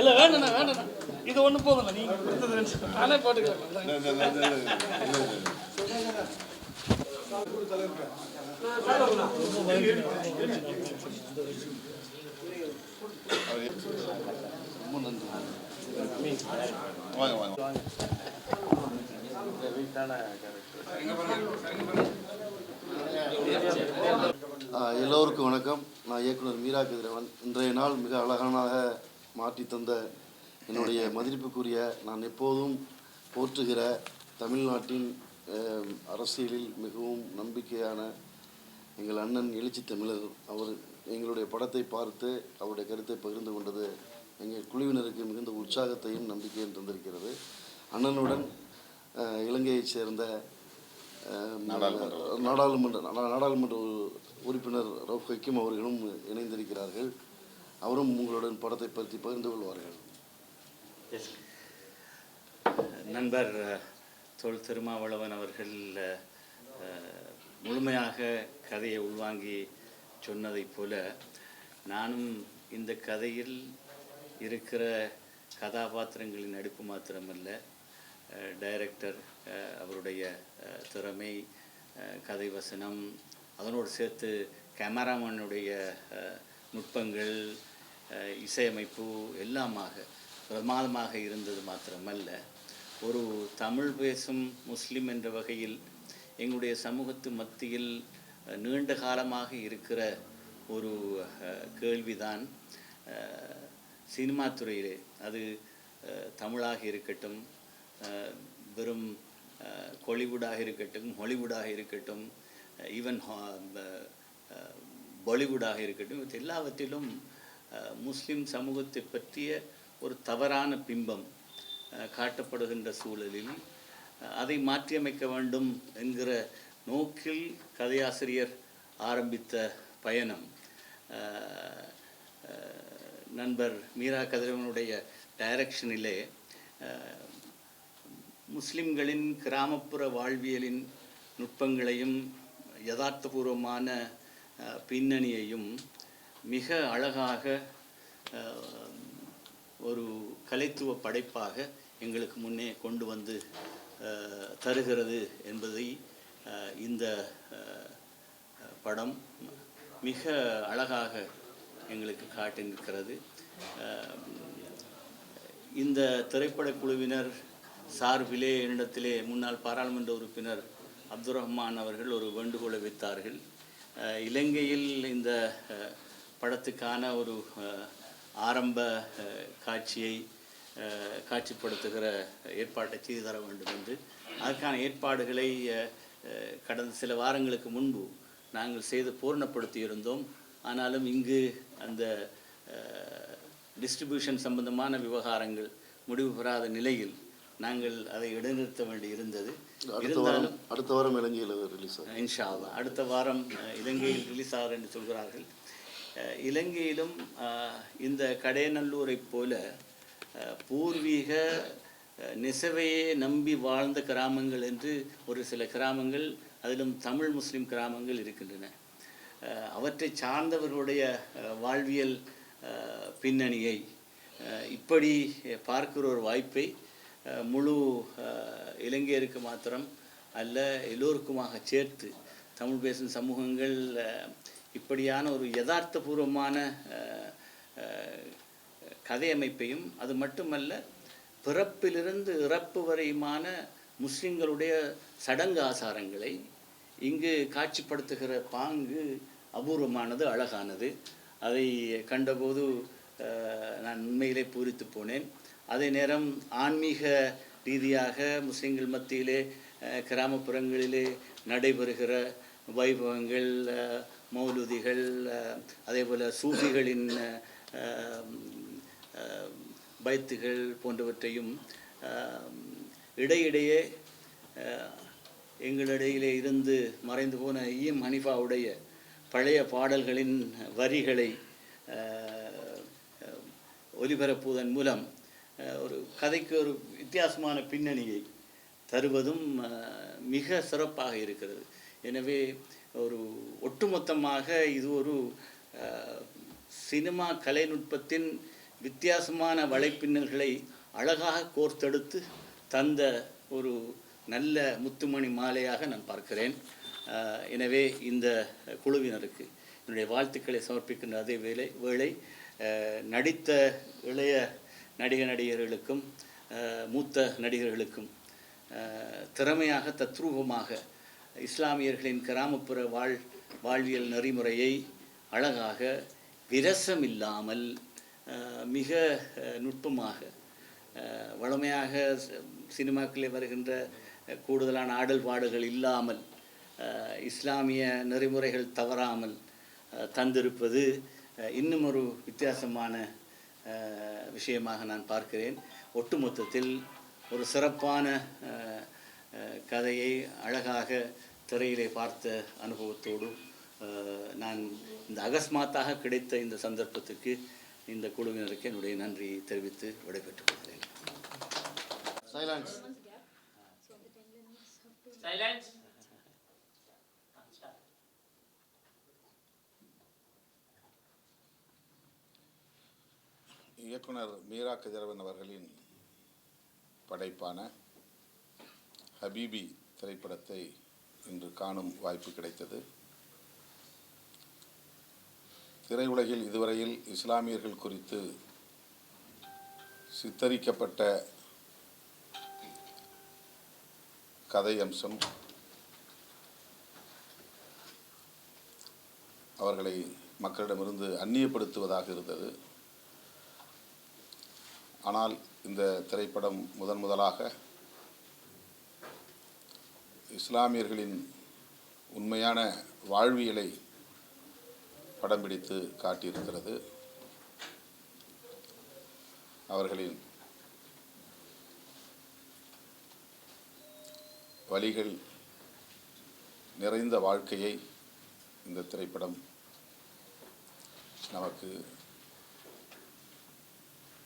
இல்ல வேண்டாண்ணா வேண்டாண்ணா இது ஒண்ணு போதும் நீங்க கொடுத்தது நானே போட்டுக்கிறேன். வாங்க வாங்க. எல்லோருக்கும் வணக்கம். நான் இயக்குனர் மீரா கதிரவன். இன்றைய நாள் மிக அழகானாக மாற்றி தந்த என்னுடைய மதிப்புக்குரிய, நான் எப்போதும் போற்றுகிற தமிழ்நாட்டின் அரசியலில் மிகவும் நம்பிக்கையான எங்கள் அண்ணன் எழுச்சி தமிழர் அவர் எங்களுடைய படத்தை பார்த்து அவருடைய கருத்தை பகிர்ந்து கொண்டது எங்கள் குழுவினருக்கு மிகுந்த உற்சாகத்தையும் நம்பிக்கையும் தந்திருக்கிறது. அண்ணனுடன் இலங்கையைச் சேர்ந்த நாடாளுமன்ற உறுப்பினர் ரவுஃப் ஹக்கீம் அவர்களும் இணைந்திருக்கிறார்கள். அவரும் உங்களுடன் படத்தை பற்றி பகிர்ந்து கொள்வார்கள். நண்பர் தொல் திருமாவளவன் அவர்கள் முழுமையாக கதையை உள்வாங்கி சொன்னதைப் போல நானும் இந்த கதையில் இருக்கிற கதாபாத்திரங்களின் நடிப்பு மாத்திரமல்ல, டைரக்டர் அவருடைய திறமை, கதை வசனம், அதனோடு சேர்த்து கேமராமேனுடைய நுட்பங்கள், இசையமைப்பு எல்லாமாக பிரமாதமாக இருந்தது மாத்திரமல்ல, ஒரு தமிழ் பேசும் முஸ்லீம் என்ற வகையில் எங்களுடைய சமூகத்து மத்தியில் நீண்ட காலமாக இருக்கிற ஒரு கேள்விதான், சினிமா துறையிலே அது தமிழாக இருக்கட்டும், வெறும் கோலிவுட்டாக இருக்கட்டும், ஹாலிவுட்டாக இருக்கட்டும், ஈவன் பாலிவுட்டாக இருக்கட்டும், இது எல்லாவற்றிலும் முஸ்லிம் சமூகத்தை பற்றிய ஒரு தவறான பிம்பம் காட்டப்படுகின்ற சூழலில் அதை மாற்றியமைக்க வேண்டும் என்கிற நோக்கில் கதையாசிரியர் ஆரம்பித்த பயணம் நண்பர் மீரா கதிரவனுடைய டைரக்ஷனிலே முஸ்லிம்களின் கிராமப்புற வாழ்வியலின் நுட்பங்களையும் யதார்த்தபூர்வமான பின்னணியையும் மிக அழகாக ஒரு கலைத்துவ படைப்பாக எங்களுக்கு முன்னே கொண்டு வந்து தருகிறது என்பதை இந்த படம் மிக அழகாக எங்களுக்கு காட்டி நிற்கிறது. இந்த திரைப்படக் குழுவினர் சார்பிலே என்னிடத்திலே முன்னாள் பாராளுமன்ற உறுப்பினர் அப்துல் ரஹ்மான் அவர்கள் ஒரு வேண்டுகோளை வைத்தார்கள். இலங்கையில் இந்த படத்துக்கான ஒரு ஆரம்ப காட்சியை காட்சிப்படுத்துகிற ஏற்பாட்டை செய்து தர வேண்டும் என்று. அதற்கான ஏற்பாடுகளை கடந்த சில வாரங்களுக்கு முன்பு நாங்கள் செய்து பூர்ணப்படுத்தியிருந்தோம். ஆனாலும் இங்கு அந்த டிஸ்ட்ரிபியூஷன் சம்பந்தமான விவகாரங்கள் முடிவு பெறாத நிலையில் நாங்கள் அதை இடைநிறுத்த வேண்டி இருந்தது. இருந்தாலும் அடுத்த வாரம் இலங்கையில் ரிலீஸ் ஆகும் இன்ஷா அல்லாஹ். அடுத்த வாரம் இலங்கையில் ரிலீஸ் ஆகும் என்று சொல்கிறார்கள். இலங்கையிலும் இந்த கடையநல்லூரை போல பூர்வீக நெசவையே நம்பி வாழ்ந்த கிராமங்கள் என்று ஒரு சில கிராமங்கள், அதிலும் தமிழ் முஸ்லிம் கிராமங்கள் இருக்கின்றன. அவற்றை சார்ந்தவர்களுடைய வாழ்வியல் பின்னணியை இப்படி பார்க்கிற ஒரு வாய்ப்பை முழு இலங்கையருக்கு மாத்திரம் அல்ல, எல்லோருக்குமாக சேர்த்து தமிழ் பேசும் சமூகங்கள் இப்படியான ஒரு யதார்த்தபூர்வமான கதையமைப்பையும், அது மட்டுமல்ல பிறப்பிலிருந்து இறப்பு வரையுமான முஸ்லிம்களுடைய சடங்கு ஆசாரங்களை இங்கு காட்சிப்படுத்துகிற பாங்கு அபூர்வமானது, அழகானது. அதை கண்டபோது நான் உண்மையிலே பூரித்து போனேன். அதே நேரம் ஆன்மீக ரீதியாக முஸ்லிம்கள் மத்தியிலே கிராமப்புறங்களிலே நடைபெறுகிற வைபவங்கள், மௌலுதிகள், அதே போல் சூஃபிகளின் பைத்துகள் போன்றவற்றையும் இடையிடையே எங்களிடையிலே இருந்து மறைந்து போன ஈம் ஹனிஃபாவுடைய பழைய பாடல்களின் வரிகளை ஒலிபரப்புவதன் மூலம் ஒரு கதைக்கு ஒரு வித்தியாசமான பின்னணியை தருவதும் மிக சிறப்பாக இருக்கிறது. எனவே ஒரு ஒட்டுமொத்தமாக இது ஒரு சினிமா கலைநுட்பத்தின் வித்தியாசமான வலைப்பின்னல்களை அழகாக கோர்த்தெடுத்து தந்த ஒரு நல்ல முத்துமணி மாலையாக நான் பார்க்கிறேன். எனவே இந்த குழுவினருக்கு என்னுடைய வாழ்த்துக்களை சமர்ப்பிக்கின்ற அதே வேளை நடித்த இளைய நடிகர்களுக்கும் மூத்த நடிகர்களுக்கும் திறமையாக தத்ரூபமாக இஸ்லாமியர்களின் கிராமப்புற வாழ்வியல் நெறிமுறையை அழகாக விரசம் இல்லாமல் மிக நுட்பமாக வளமையாக சினிமாக்களில் வருகின்ற கூடுதலான ஆடல் பாடுகள் இல்லாமல் இஸ்லாமிய நெறிமுறைகள் தவறாமல் தந்திருப்பது இன்னும் ஒரு வித்தியாசமான விஷயமாக நான் பார்க்கிறேன். ஒட்டுமொத்தத்தில் ஒரு சிறப்பான கதையை அழகாக திரையிலே பார்த்த அனுபவத்தோடு நான் இந்த அகஸ்மாத்தாக கிடைத்த இந்த சந்தர்ப்பத்துக்கு இந்த குழுவினருக்கு என்னுடைய நன்றியை தெரிவித்து விடைபெற்றுக் கொள்கிறேன். இயக்குனர் மீரா கதிரவன் அவர்களின் படைப்பான ஹபீபி திரைப்படத்தை இன்று காணும் வாய்ப்பு கிடைத்தது. திரையுலகில் இதுவரையில் இஸ்லாமியர்கள் குறித்து சித்தரிக்கப்பட்ட கதை அம்சம் அவர்களை மக்களிடமிருந்து அந்நியப்படுத்துவதாக இருந்தது. ஆனால் இந்த திரைப்படம் முதலாக இஸ்லாமியர்களின் உண்மையான வாழ்வியலை படம் பிடித்து காட்டியிருக்கிறது. அவர்களின் வழிகள் நிறைந்த வாழ்க்கையை இந்த திரைப்படம் நமக்கு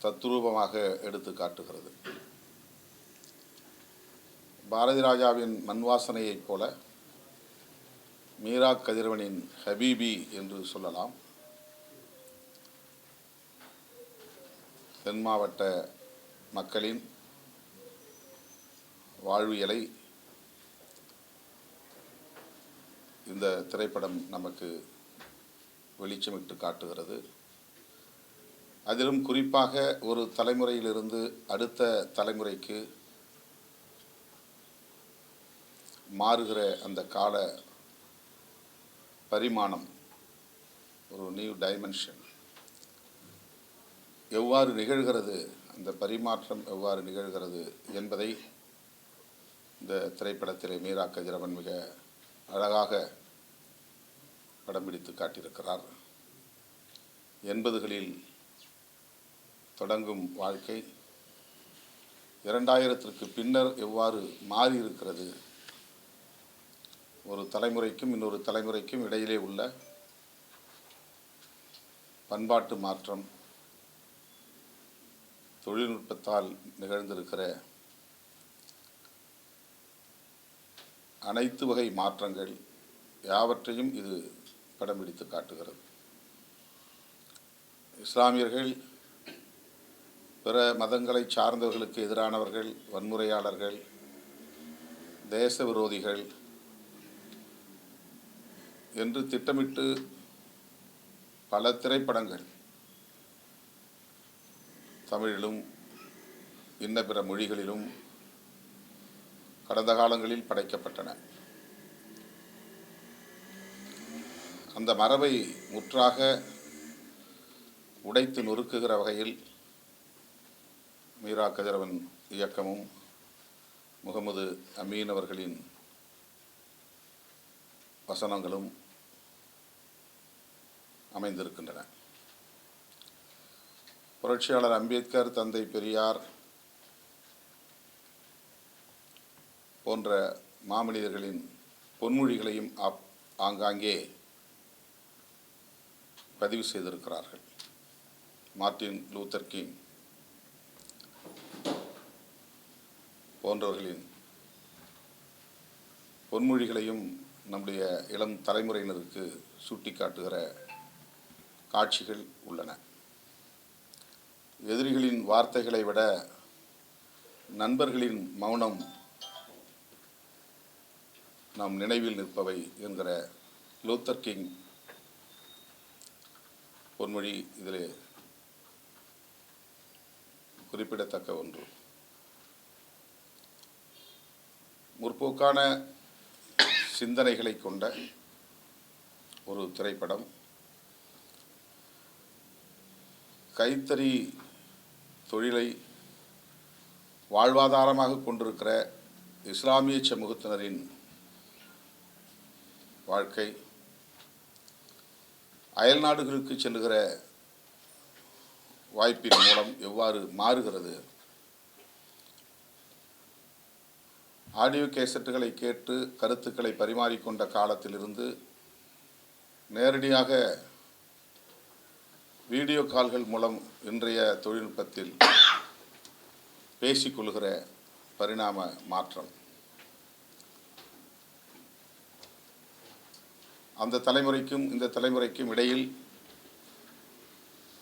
தத்ரூபமாக எடுத்து காட்டுகிறது. பாரதி ராஜாவின் மண்வாசனையைப் போல மீரா கதிரவனின் ஹபீபி என்று சொல்லலாம். தென் மாவட்ட மக்களின் வாழ்வியலை இந்த திரைப்படம் நமக்கு வெளிச்சமிட்டு காட்டுகிறது. அதிலும் குறிப்பாக ஒரு தலைமுறையிலிருந்து அடுத்த தலைமுறைக்கு மாறுகிற அந்த கால பரிமாணம், ஒரு நியூ டைமென்ஷன் எவ்வாறு நிகழ்கிறது, அந்த பரிமாற்றம் எவ்வாறு நிகழ்கிறது என்பதை இந்த திரைப்படத்திலே மீரா கதிரவன் மிக அழகாக படம் பிடித்து காட்டியிருக்கிறார். 80களில் தொடங்கும் வாழ்க்கை 2000ற்கு பின்னர் எவ்வாறு மாறியிருக்கிறது, ஒரு தலைமுறைக்கும் இன்னொரு தலைமுறைக்கும் இடையிலே உள்ள பண்பாட்டு மாற்றம், தொழில்நுட்பத்தால் நிகழ்ந்திருக்கிற அனைத்து வகை மாற்றங்கள் யாவற்றையும் இது படம் பிடித்து காட்டுகிறது. இஸ்லாமியர்கள் பிற மதங்களை சார்ந்தவர்களுக்கு எதிரானவர்கள், வன்முறையாளர்கள், தேச விரோதிகள் என்று திட்டமிட்டு பல திரைப்படங்கள் தமிழிலும் இன்ன பிற மொழிகளிலும் கடந்த காலங்களில் படைக்கப்பட்டன. அந்த மரபை முற்றாக உடைத்து நொறுக்குகிற வகையில் மீரா கதிரவன் இயக்கமும் முகமது அமீன் அவர்களின் வசனங்களும் அமைந்திருக்கின்றன. புரட்சியாளர் அம்பேத்கர், தந்தை பெரியார் போன்ற மாமனிதர்களின் பொன்மொழிகளையும் ஆங்காங்கே பதிவு செய்திருக்கிறார்கள். மார்ட்டின் லூத்தர் கிங் போன்றவர்களின் பொன்மொழிகளையும் நம்முடைய இளம் தலைமுறையினருக்கு சுட்டிக்காட்டுகிற காட்சிகள் உள்ளன. எதிரிகளின் வார்த்தைகளை விட நண்பர்களின் மௌனம் நாம் நினைவில் நிற்பவை என்கிற லூத்தர் கிங் பொன்மொழி இதிலே குறிப்பிடத்தக்க ஒன்று. முற்போக்கான சிந்தனைகளை கொண்ட ஒரு திரைப்படம். கைத்தறி தொழிலை வாழ்வாதாரமாக கொண்டிருக்கிற இஸ்லாமிய சமூகத்தினரின் வாழ்க்கை அயல் நாடுகளுக்கு செல்லுகிற வாய்ப்பின் மூலம் எவ்வாறு மாறுகிறது. ஆடியோ கேசட்டுகளை கேட்டு கருத்துக்களை பரிமாறிக்கொண்ட காலத்திலிருந்து நேரடியாக வீடியோ கால்கள் மூலம் இன்றைய தொழில்நுட்பத்தில் பேசிக்கொள்கிற பரிணாம மாற்றம். அந்த தலைமுறைக்கும் இந்த தலைமுறைக்கும் இடையில்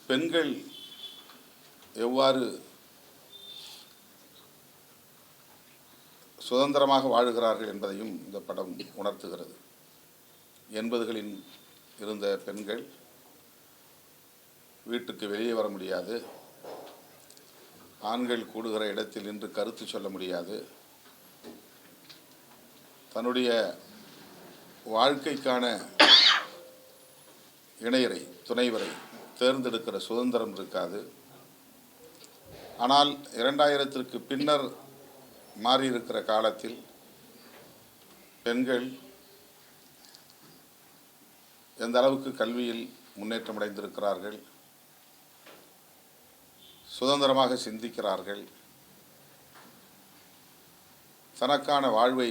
பெண்கள் எவ்வாறு சுதந்திரமாக வாழுகிறார்கள் என்பதையும் இந்த படம் உணர்த்துகிறது. 80களில் இருந்த பெண்கள் வீட்டுக்கு வெளியே வர முடியாது, ஆண்கள் கூடுகிற இடத்தில் நின்று கருத்து சொல்ல முடியாது, தன்னுடைய வாழ்க்கைக்கான இணையரை துணைவரை தேர்ந்தெடுக்கிற சுதந்திரம் இருக்காது. ஆனால் 2000ற்கு பின்னர் மாறியிருக்கிற காலத்தில் பெண்கள் எந்த அளவுக்கு கல்வியில் முன்னேற்றம் அடைந்திருக்கிறார்கள், சுதந்திரமாக சிந்திக்கிறார்கள், தனக்கான வாழ்வை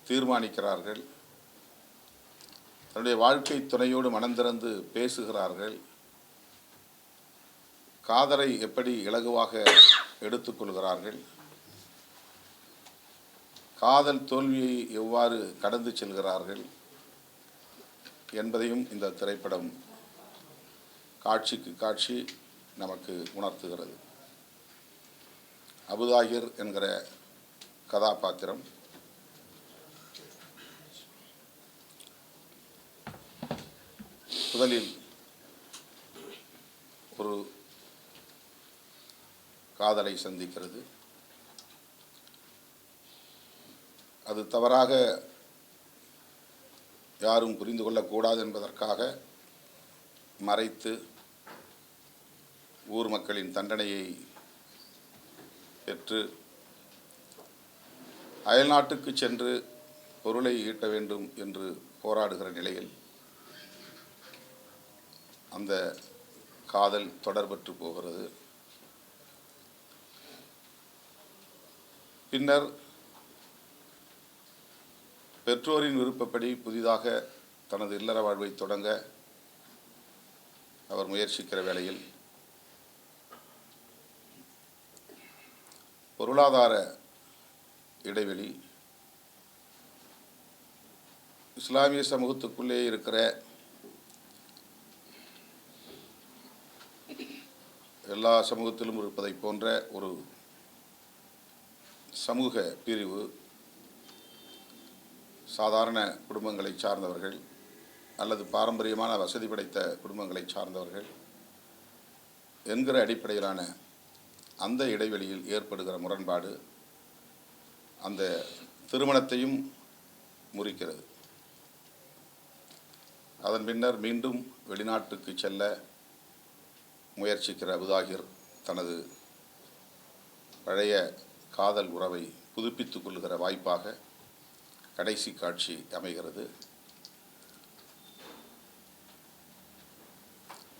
தீர்மானிக்கிறார்கள், தன்னுடைய வாழ்க்கை துணையோடு மனந்திறந்து பேசுகிறார்கள், காதலை எப்படி இலகுவாக எடுத்துக்கொள்கிறார்கள், காதல் தோல்வியை எவ்வாறு கடந்து செல்கிறார்கள் என்பதையும் இந்த திரைப்படம் காட்சிக்கு காட்சி நமக்கு உணர்த்துகிறது. அபுதாகிர் என்கிற கதாபாத்திரம் முதலில் ஒரு காதலை சந்திக்கிறது. அது தவறாக யாரும் புரிந்து கொள்ளக்கூடாது என்பதற்காக மறைத்து ஊர் மக்களின் தண்டனையை பெற்று அயல்நாட்டுக்கு சென்று பொருளை ஈட்ட வேண்டும் என்று போராடுகிற நிலையில் அந்த காதல் தொடர்பற்று போகிறது. பின்னர் பெற்றோரின் விருப்பப்படி புதிதாக தனது இல்லற வாழ்வை தொடங்க அவர் முயற்சிக்கிற வேளையில் பொருளாதார இடைவெளி, இஸ்லாமிய சமூகத்துக்குள்ளே இருக்கிற எல்லா சமூகத்திலும் இருப்பதை போன்ற ஒரு சமூக பிரிவு, சாதாரண குடும்பங்களை சார்ந்தவர்கள் அல்லது பாரம்பரியமான வசதி படைத்த குடும்பங்களை சார்ந்தவர்கள் என்கிற அடிப்படையிலான அந்த இடைவெளியில் ஏற்படுகிற முரண்பாடு அந்த திருமணத்தையும் முறிக்கிறது. அதன் பின்னர் மீண்டும் வெளிநாட்டுக்கு செல்ல முயற்சிக்கிற அபுதாகிர் தனது பழைய காதல் உறவை புதுப்பித்துக் கொள்ளுகிற வாய்ப்பாக கடைசி காட்சி அமைகிறது.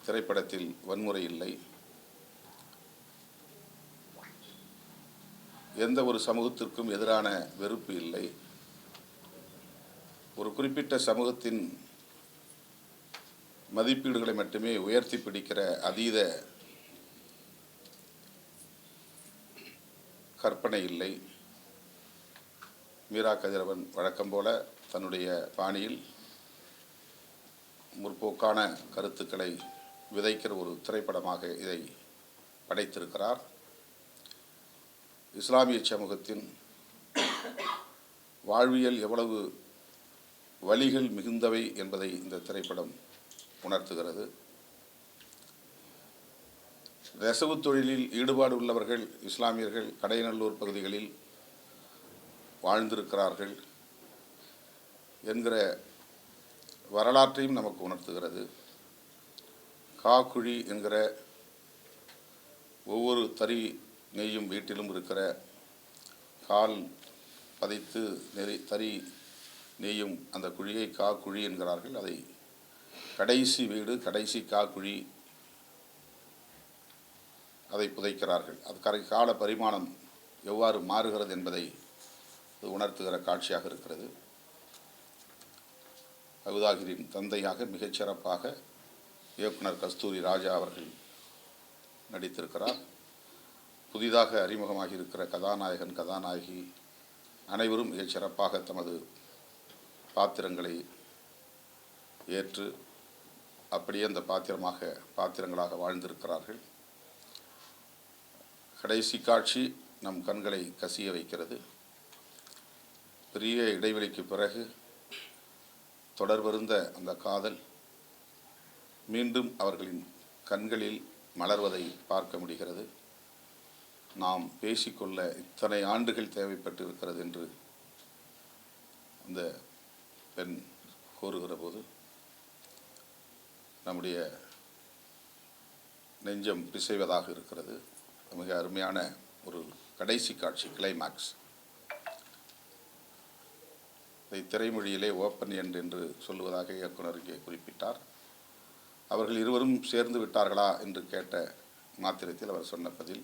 திரைப்படத்தில் வன்முறை இல்லை, எந்த ஒரு சமூகத்திற்கும் எதிரான வெறுப்பு இல்லை, ஒரு குறிப்பிட்ட சமூகத்தின் மதிப்பீடுகளை மட்டுமே உயர்த்தி பிடிக்கிற அதீத கற்பனை இல்லை. மீரா கதிரவன் வழக்கம் போல தன்னுடைய பாணியில் முற்போக்கான கருத்துக்களை விதைக்கிற ஒரு திரைப்படமாக இதை படைத்திருக்கிறார். இஸ்லாமிய சமூகத்தின் வாழ்வியல் எவ்வளவு வழிகள் மிகுந்தவை என்பதை இந்த திரைப்படம் உணர்த்துகிறது. நெசவு தொழிலில் ஈடுபாடு உள்ளவர்கள் இஸ்லாமியர்கள் கடையநல்லூர் பகுதிகளில் வாழ்ந்திருக்கிறார்கள் என்கிற வரலாற்றையும் நமக்கு உணர்த்துகிறது. காக்குழி என்கிற ஒவ்வொரு தறி நெய்யும் வீட்டிலும் இருக்கிற கால் பதித்து தறி நெய்யும் அந்த குழியை காக்குழி என்கிறார்கள். அதை கடைசி வீடு, கடைசி காக்குழி, அதை புதைக்கிறார்கள். அது கால பரிமாணம் எவ்வாறு மாறுகிறது என்பதை உணர்த்துகிற காட்சியாக இருக்கிறது. அபுதாகிரின் தந்தையாக மிகச்சிறப்பாக இயக்குனர் கஸ்தூரி ராஜா அவர்கள் நடித்திருக்கிறார். புதிதாக அறிமுகமாகி இருக்கிற கதாநாயகன், கதாநாயகி அனைவரும் மிகச்சிறப்பாக தமது பாத்திரங்களை ஏற்று அப்படியே அந்த பாத்திரங்களாக வாழ்ந்திருக்கிறார்கள். கடைசி காட்சி நம் கண்களை கசிய வைக்கிறது. பெரிய இடைவெளிக்கு பிறகு தொடர்பருந்த அந்த காதல் மீண்டும் அவர்களின் கண்களில் மலர்வதை பார்க்க முடிகிறது. நாம் பேசிக்கொள்ள இத்தனை ஆண்டுகள் தேவைப்பட்டு இருக்கிறது என்று அந்த பெண் கூறுகிற போது நம்முடைய நெஞ்சம் பிசைவதாக இருக்கிறது. மிக அருமையான ஒரு கடைசி காட்சி, கிளைமாக்ஸ். இதை திரைமொழியிலே ஓப்பன் எண்ட் என்று சொல்லுவதாக இயக்குனர் இங்கே குறிப்பிட்டார். அவர்கள் இருவரும் சேர்ந்து விட்டார்களா என்று கேட்ட மாத்திரத்தில் அவர் சொன்ன பதில்,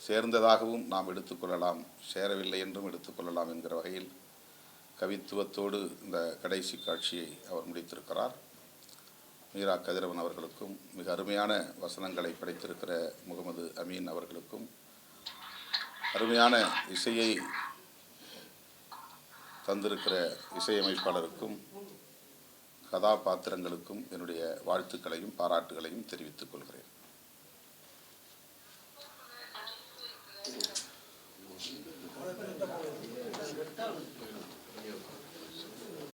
சேர்ந்ததாகவும் நாம் எடுத்துக்கொள்ளலாம், சேரவில்லை என்றும் எடுத்துக்கொள்ளலாம் என்கிற வகையில் கவித்துவத்தோடு இந்த கடைசி காட்சியை அவர் முடித்திருக்கிறார். மீரா கதிரவன் அவர்களுக்கும் மிக அருமையான வசனங்களை படைத்திருக்கிற முகமது அமீன் அவர்களுக்கும் அருமையான இசையை தந்திருக்கிற இசையமைப்பாளருக்கும் கதாபாத்திரங்களுக்கும் என்னுடைய வாழ்த்துக்களையும் பாராட்டுகளையும் தெரிவித்துக் கொள்கிறேன்.